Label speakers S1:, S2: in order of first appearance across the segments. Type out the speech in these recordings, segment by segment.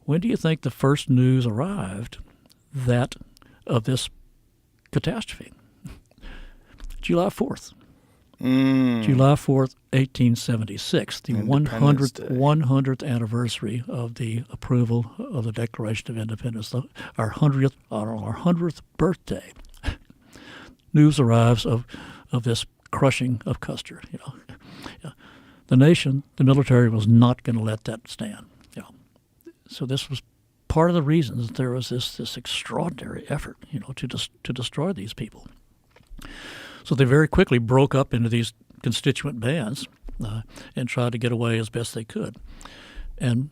S1: When do you think the first news arrived of this catastrophe? July 4th. July 4th, 1876, the 100th anniversary of the approval of the Declaration of Independence, our 100th birthday. News arrives of this crushing of Custer. The nation, the military, was not going to let that stand. So this was part of the reason that there was this extraordinary effort, to destroy these people. So they very quickly broke up into these constituent bands and tried to get away as best they could. And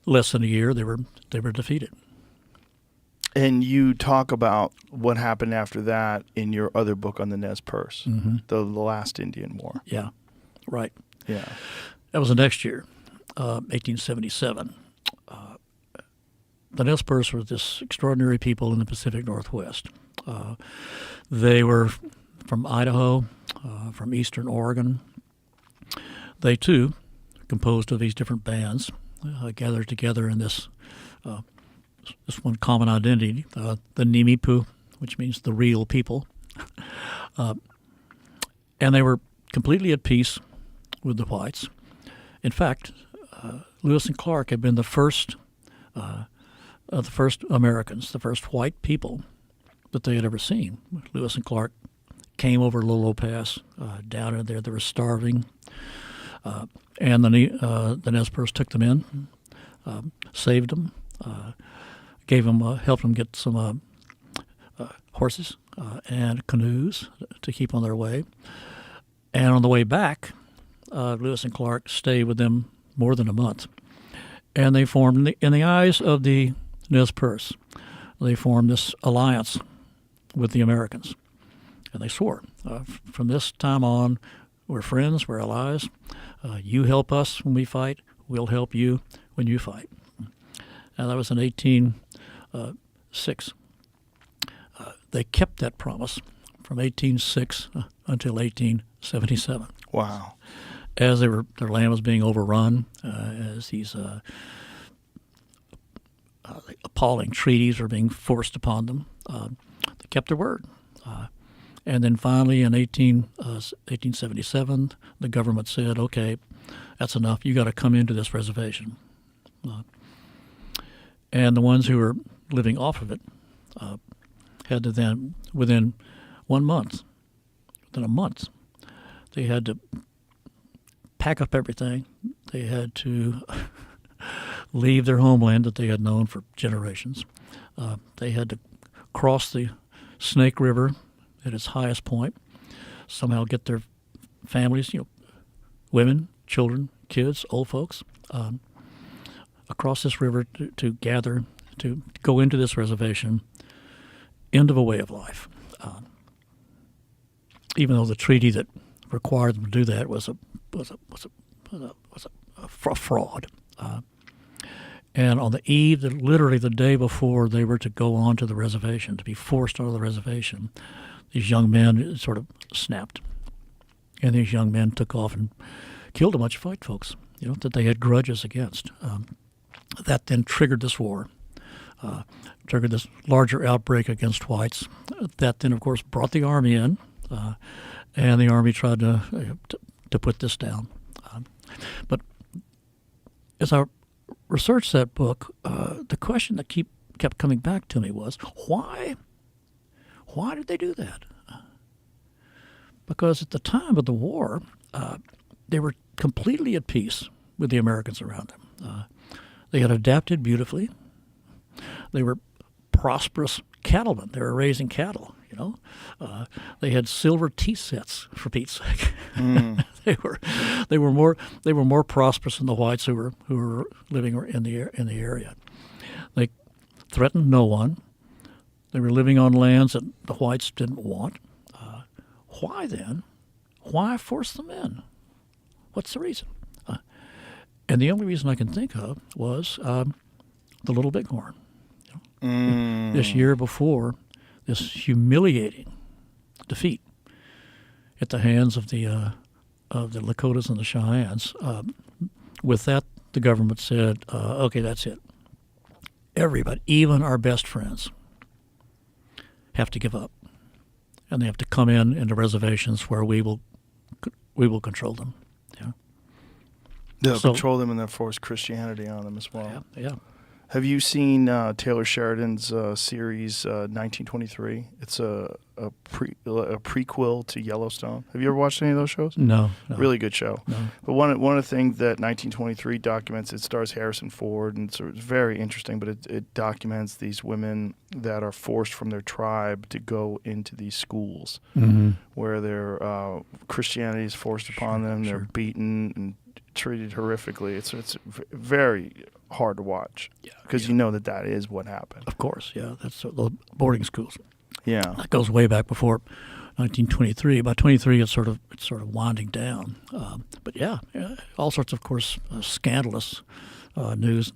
S1: less than a year, they were defeated.
S2: And you talk about what happened after that in your other book on the Nez Perce, the last Indian War.
S1: Yeah, right.
S2: Yeah,
S1: that was the next year, 1877. The Nez Perce were this extraordinary people in the Pacific Northwest. They were from Idaho, from eastern Oregon. They, too, composed of these different bands, gathered together in this one common identity, the Nimipu, which means the real people. And they were completely at peace with the whites. In fact, Lewis and Clark had been the first Americans, the first white people that they had ever seen. Lewis and Clark came over Lolo Pass, down in there. They were starving, and the Nez Perce took them in, saved them, helped them get some horses and canoes to keep on their way. And on the way back, Lewis and Clark stayed with them more than a month, and they formed, in the eyes of the Nez Perce, they formed this alliance with the Americans. And they swore, from this time on, we're friends, we're allies. You help us when we fight, we'll help you when you fight. And that was in 1806. They kept that promise from 1806 until 1877.
S2: Wow.
S1: As their land was being overrun, as these appalling treaties were being forced upon them, they kept their word. And then finally in 1877, the government said, okay, that's enough. You got to come into this reservation. And the ones who were living off of it had to then, within a month, they had to pack up everything. They had to leave their homeland that they had known for generations. They had to cross the Snake River at its highest point, somehow get their families, women, children, kids, old folks, across this river to gather, to go into this reservation, end of a way of life. Even though the treaty that required them to do that was a fraud. And on the eve, literally the day before they were to go onto the reservation, to be forced onto the reservation, these young men sort of snapped. And these young men took off and killed a bunch of white folks, that they had grudges against. That then triggered this war, triggered this larger outbreak against whites. That then, of course, brought the Army in, and the Army tried to put this down. But as I researched that book, the question that kept coming back to me was, why? Why did they do that? Because at the time of the war, they were completely at peace with the Americans around them. They had adapted beautifully. They were prosperous cattlemen. They were raising cattle. They had silver tea sets, for Pete's sake. They were more prosperous than the whites who were living in the area. They threatened no one. They were living on lands that the whites didn't want. Why then? Why force them in? What's the reason? And the only reason I can think of was the Little Bighorn. This year before, this humiliating defeat at the hands of the Lakotas and the Cheyennes. With that, the government said, okay, that's it. everybody, even our best friends, have to give up, and they have to come into reservations where we will control them. Yeah.
S2: They'll control them and then force Christianity on them as well.
S1: Yeah. Yeah.
S2: Have you seen Taylor Sheridan's series 1923? It's a prequel to Yellowstone. Have you ever watched any of those shows?
S1: No.
S2: Really good show.
S1: No.
S2: But one of the things that 1923 documents, it stars Harrison Ford, and it's very interesting, but it documents these women that are forced from their tribe to go into these schools where their Christianity is forced upon them. They're beaten and treated horrifically. It's very hard to watch because you know that is what happened.
S1: Of course, yeah. That's the boarding schools.
S2: Yeah,
S1: that goes way back before 1923. By 23, it's sort of winding down. But yeah, all sorts of course scandalous news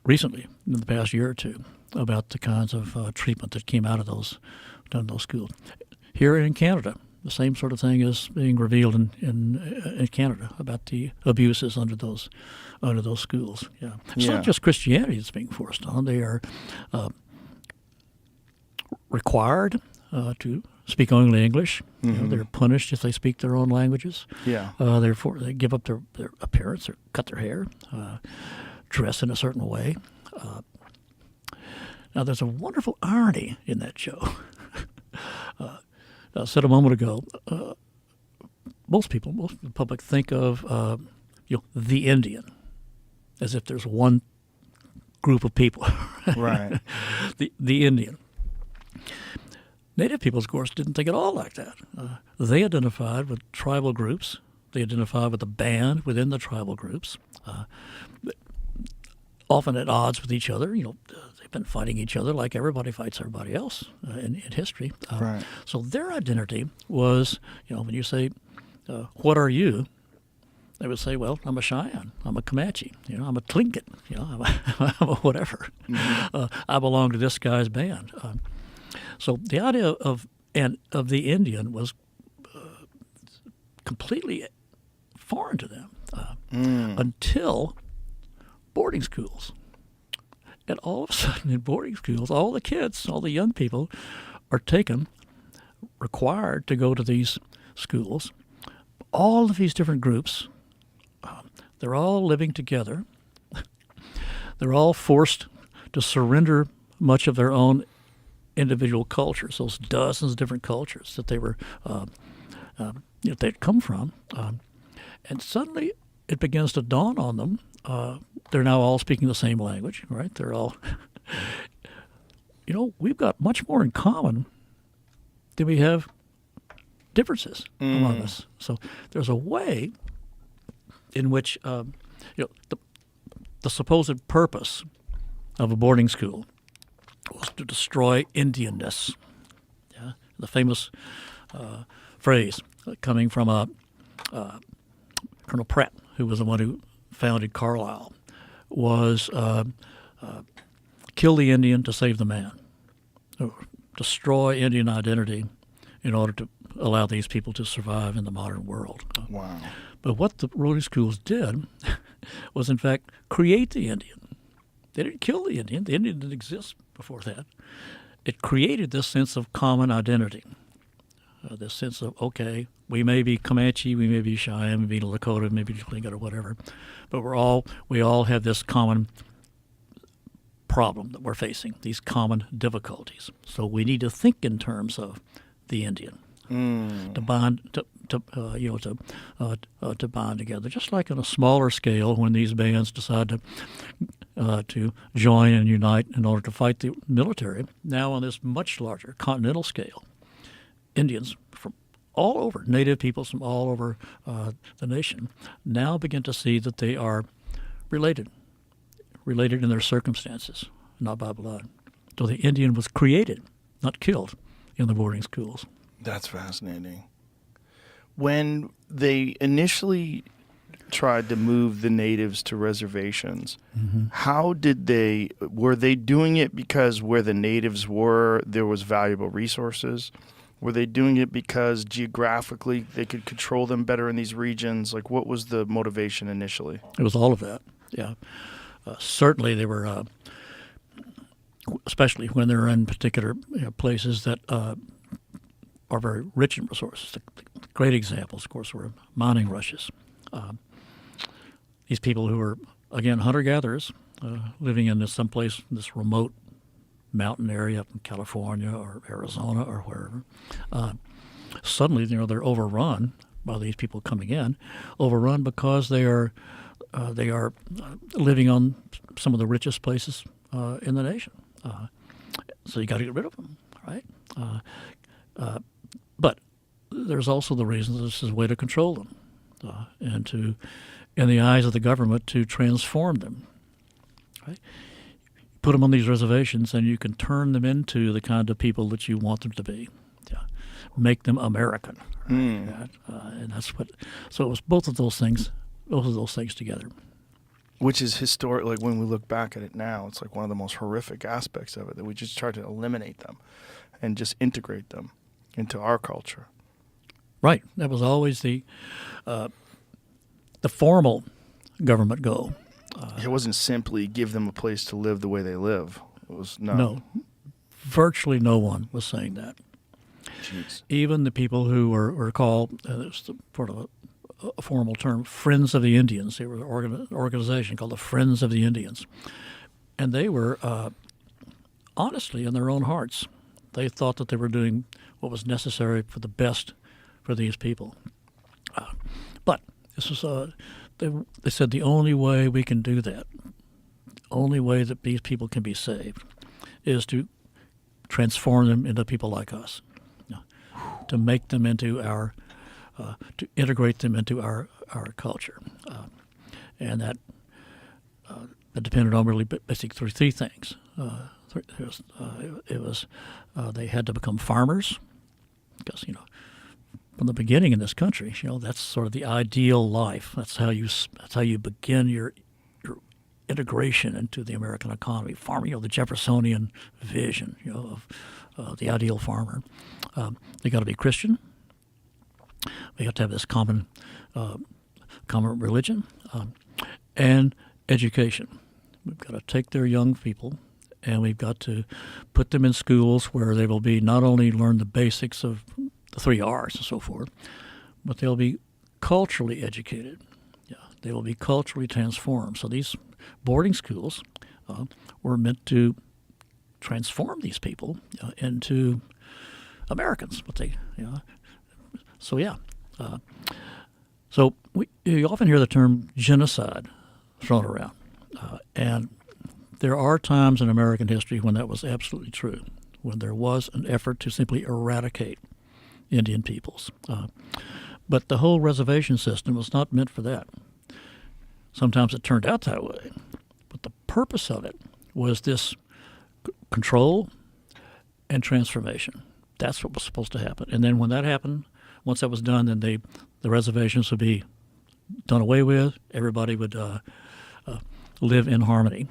S1: recently in the past year or two about the kinds of treatment that came out of those schools. Here in Canada, the same sort of thing is being revealed in Canada about the abuses under those schools. Yeah, it's not just Christianity that's being forced on. They are required to speak only English. You know, they're punished if they speak their own languages.
S2: Yeah.
S1: Therefore, they give up their appearance or cut their hair, dress in a certain way. Now, there's a wonderful irony in that show. I said a moment ago, most of the public think of the Indian as if there's one group of people.
S2: Right.
S1: The Indian. Native peoples, of course, didn't think at all like that. They identified with tribal groups. They identified with the band within the tribal groups, often at odds with each other. You know, they've been fighting each other like everybody fights everybody else in history.
S2: Right.
S1: So their identity was, when you say, what are you? They would say, well, I'm a Cheyenne, I'm a Comanche, I'm a Tlingit, I'm a whatever. I belong to this guy's band. So the idea of the Indian was completely foreign to them until boarding schools. And all of a sudden in boarding schools, all the kids, all the young people are required to go to these schools. All of these different groups, they're all living together. They're all forced to surrender much of their own individual cultures, those dozens of different cultures that they were, they'd come from. And suddenly it begins to dawn on them. They're now all speaking the same language, right? They're all, we've got much more in common than we have differences among us. So there's a way in which, the supposed purpose of a boarding school was to destroy Indianness. Yeah? The famous phrase coming from Colonel Pratt, who was the one who founded Carlisle, was kill the Indian to save the man, or destroy Indian identity in order to allow these people to survive in the modern world.
S2: Wow.
S1: But what the boarding schools did was, in fact, create the Indian. They didn't kill the Indian. The Indian didn't exist before that. It created this sense of common identity, this sense of, okay, we may be Comanche, we may be Cheyenne, we may be Lakota, maybe Tlingit or whatever, but we all have this common problem that we're facing, these common difficulties. So we need to think in terms of the Indian to bond to bond together, just like on a smaller scale when these bands decide to join and unite in order to fight the military. Now on this much larger continental scale, Indians from all over, native peoples from all over the nation, now begin to see that they are related in their circumstances, not by blood. So the Indian was created, not killed, in the boarding schools.
S2: That's fascinating. When they initially tried to move the natives to reservations, how were they doing it because where the natives were, there was valuable resources? Were they doing it because geographically they could control them better in these regions? Like, what was the motivation initially?
S1: It was all of that, yeah. Certainly they were especially when they're in particular places that are very rich in resources. The great examples, of course, were mining rushes. These people who were, again, hunter-gatherers living in someplace, this remote mountain area up in California or Arizona or wherever, suddenly, they're overrun by these people coming in, overrun because they are living on some of the richest places in the nation. So you got to get rid of them, right? But there's also the reason that this is a way to control them and to, in the eyes of the government, to transform them. Right? Put them on these reservations, and you can turn them into the kind of people that you want them to be. Yeah. Make them American. Right? And that's what. So it was both of those things together.
S2: Which is historic. Like when we look back at it now, it's like one of the most horrific aspects of it, that we just try to eliminate them and just integrate them into our culture.
S1: Right. That was always the formal government goal.
S2: It wasn't simply give them a place to live the way they live. It was
S1: no. Virtually no one was saying that.
S2: Jeez.
S1: Even the people who were called, it's sort of a formal term, Friends of the Indians. They were an organization called the Friends of the Indians. And they were, honestly, in their own hearts, they thought that they were doing what was necessary for the best for these people. But this was, they said the only way we can do that, the only way that these people can be saved, is to transform them into people like us, to make them into our, to integrate them into our culture. And that depended on really basically three things. They had to become farmers, because from the beginning in this country, that's sort of the ideal life. That's how you begin your integration into the American economy. Farming, the Jeffersonian vision, of the ideal farmer. They got to be Christian. We have to have this common religion and education. We've got to take their young people, and we've got to put them in schools where they will be not only learn the basics of the 3 R's and so forth, but they'll be culturally educated. Yeah, they will be culturally transformed. So these boarding schools were meant to transform these people into Americans. So you often hear the term genocide thrown around, and there are times in American history when that was absolutely true, when there was an effort to simply eradicate Indian peoples. But the whole reservation system was not meant for that. Sometimes it turned out that way, but the purpose of it was this control and transformation. That's what was supposed to happen. And then when that happened, once that was done, then the reservations would be done away with. Everybody would live in harmony.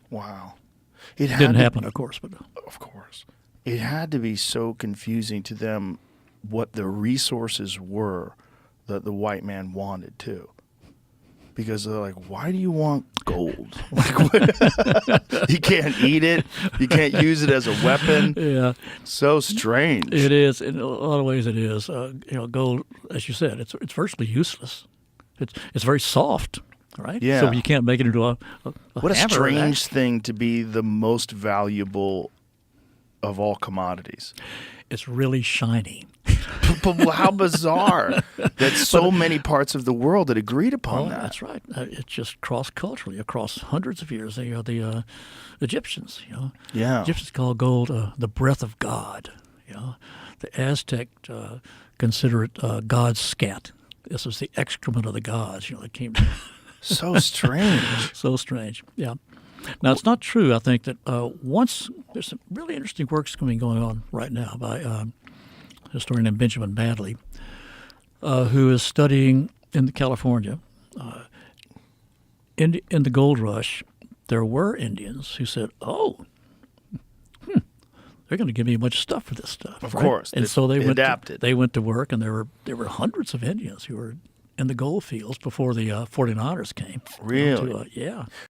S2: Wow.
S1: It didn't happen, of course. But
S2: of course. It had to be so confusing to them what the resources were that the white man wanted, too. Because they're like, why do you want gold? You can't eat it. You can't use it as a weapon.
S1: Yeah.
S2: So strange.
S1: It is. In a lot of ways it is. Gold, as you said, it's virtually useless. It's very soft, right?
S2: Yeah.
S1: So you can't make it into a
S2: what a
S1: hammer,
S2: strange thing to be the most valuable of all commodities.
S1: It's really shiny.
S2: But how bizarre that so many parts of the world had agreed upon that.
S1: That's right. It's just cross-culturally, across hundreds of years. They are the Egyptians.
S2: Yeah.
S1: Egyptians call gold the breath of God. The Aztec consider it God's scat. This was the excrement of the gods. That came.
S2: So strange.
S1: So strange. Yeah. Now, it's not true, I think, that once there's some really interesting works going on right now by a historian named Benjamin Badley, who is studying in California. In the gold rush, there were Indians who said, they're going to give me a bunch of stuff for this stuff.
S2: Of
S1: right?
S2: course.
S1: And so they
S2: adapted.
S1: They went to work, and there were hundreds of Indians who were in the gold fields before the 49ers came.
S2: Really?
S1: Yeah.